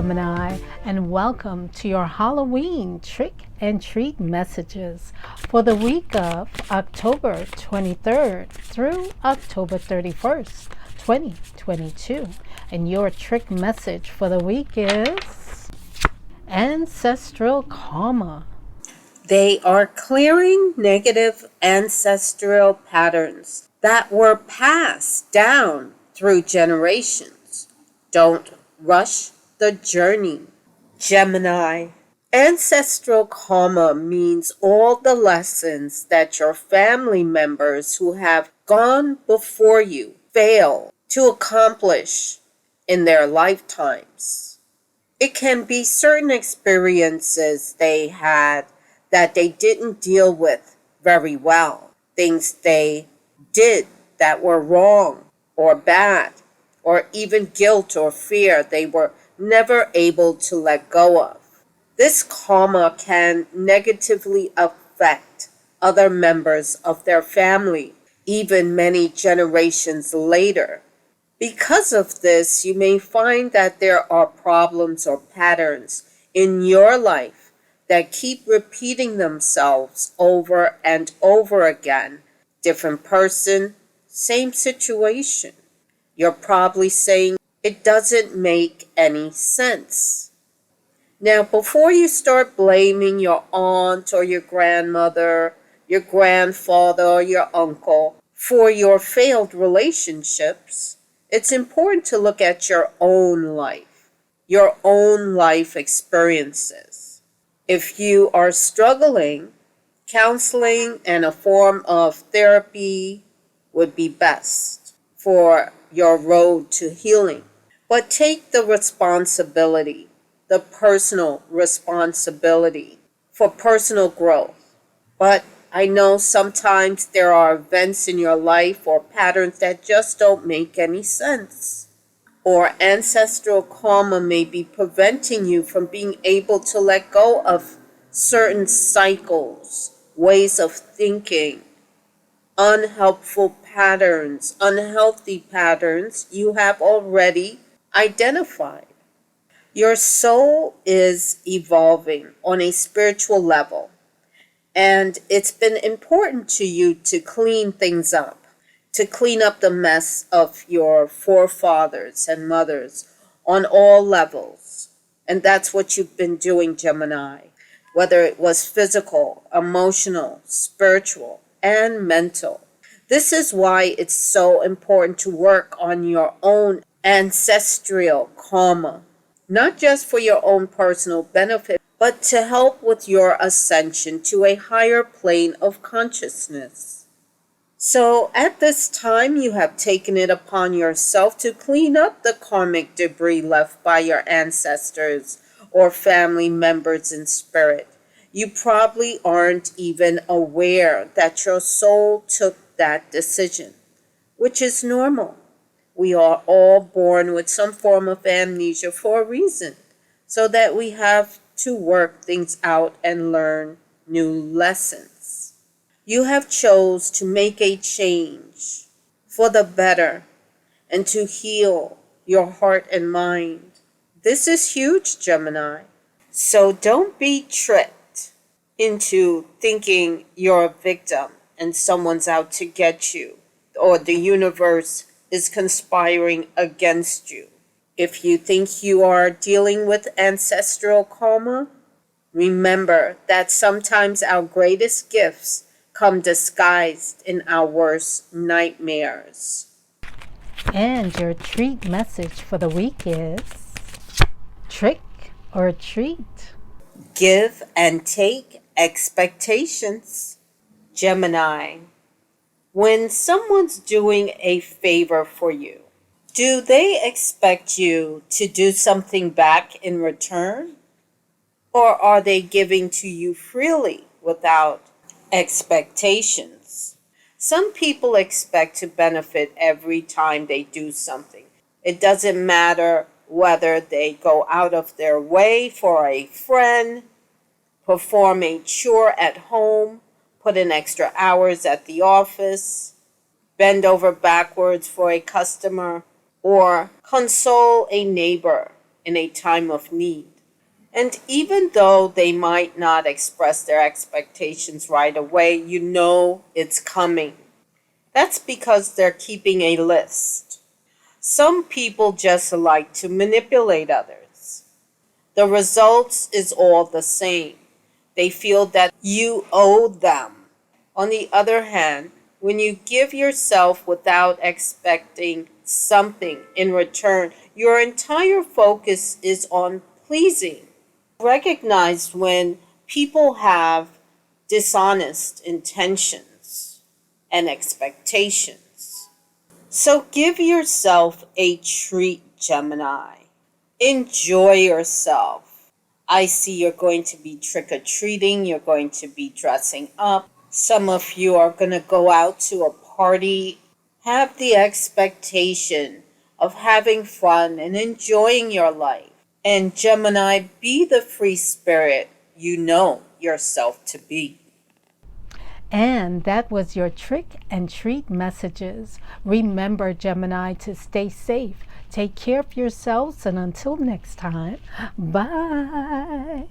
Gemini, and welcome to your Halloween trick and treat messages for the week of October 23rd through October 31st, 2022. And your trick message for the week is ancestral karma. They are clearing negative ancestral patterns that were passed down through generations. Don't rush the journey. Gemini. Ancestral karma means all the lessons that your family members who have gone before you fail to accomplish in their lifetimes. It can be certain experiences they had that they didn't deal with very well. Things they did that were wrong or bad, or even guilt or fear they were never able to let go of. This karma can negatively affect other members of their family, even many generations later. Because of this, you may find that there are problems or patterns in your life that keep repeating themselves over and over again. Different person, same situation. You're probably saying it doesn't make any sense. Now, before you start blaming your aunt or your grandmother, your grandfather or your uncle for your failed relationships, it's important to look at your own life experiences. If you are struggling, counseling and a form of therapy would be best for your road to healing. But take the responsibility, the personal responsibility for personal growth. But I know sometimes there are events in your life or patterns that just don't make any sense. Or ancestral karma may be preventing you from being able to let go of certain cycles, ways of thinking, unhelpful patterns, unhealthy patterns you have already identified. Your soul is evolving on a spiritual level, and it's been important to you to clean things up. To clean up the mess of your forefathers and mothers on all levels. And that's what you've been doing, Gemini, whether it was physical, emotional, spiritual, and mental. This is why it's so important to work on your own ancestral karma, not just for your own personal benefit, but to help with your ascension to a higher plane of consciousness. So at this time, you have taken it upon yourself to clean up the karmic debris left by your ancestors or family members in spirit. You probably aren't even aware that your soul took that decision, which is normal. We are all born with some form of amnesia for a reason, so that we have to work things out and learn new lessons. You have chose to make a change for the better and to heal your heart and mind. This is huge, Gemini. So don't be tricked into thinking you're a victim and someone's out to get you, or the universe is conspiring against you. If you think you are dealing with ancestral karma, remember that sometimes our greatest gifts come disguised in our worst nightmares. And your treat message for the week is trick or treat. Give and take expectations. Gemini. When someone's doing a favor for you, do they expect you to do something back in return? Or are they giving to you freely without expectations? Some people expect to benefit every time they do something. It doesn't matter whether they go out of their way for a friend, perform a chore at home, put in extra hours at the office, bend over backwards for a customer, or console a neighbor in a time of need. And even though they might not express their expectations right away, you know it's coming. That's because they're keeping a list. Some people just like to manipulate others. The results is all the same. They feel that you owe them. On the other hand, when you give yourself without expecting something in return, your entire focus is on pleasing. Recognize when people have dishonest intentions and expectations. So give yourself a treat, Gemini. Enjoy yourself. I see you're going to be trick or treating, you're going to be dressing up. Some of you are going to go out to a party. Have the expectation of having fun and enjoying your life. And Gemini, be the free spirit you know yourself to be. And that was your trick and treat messages. Remember, Gemini, to stay safe. Take care of yourselves, and until next time, bye.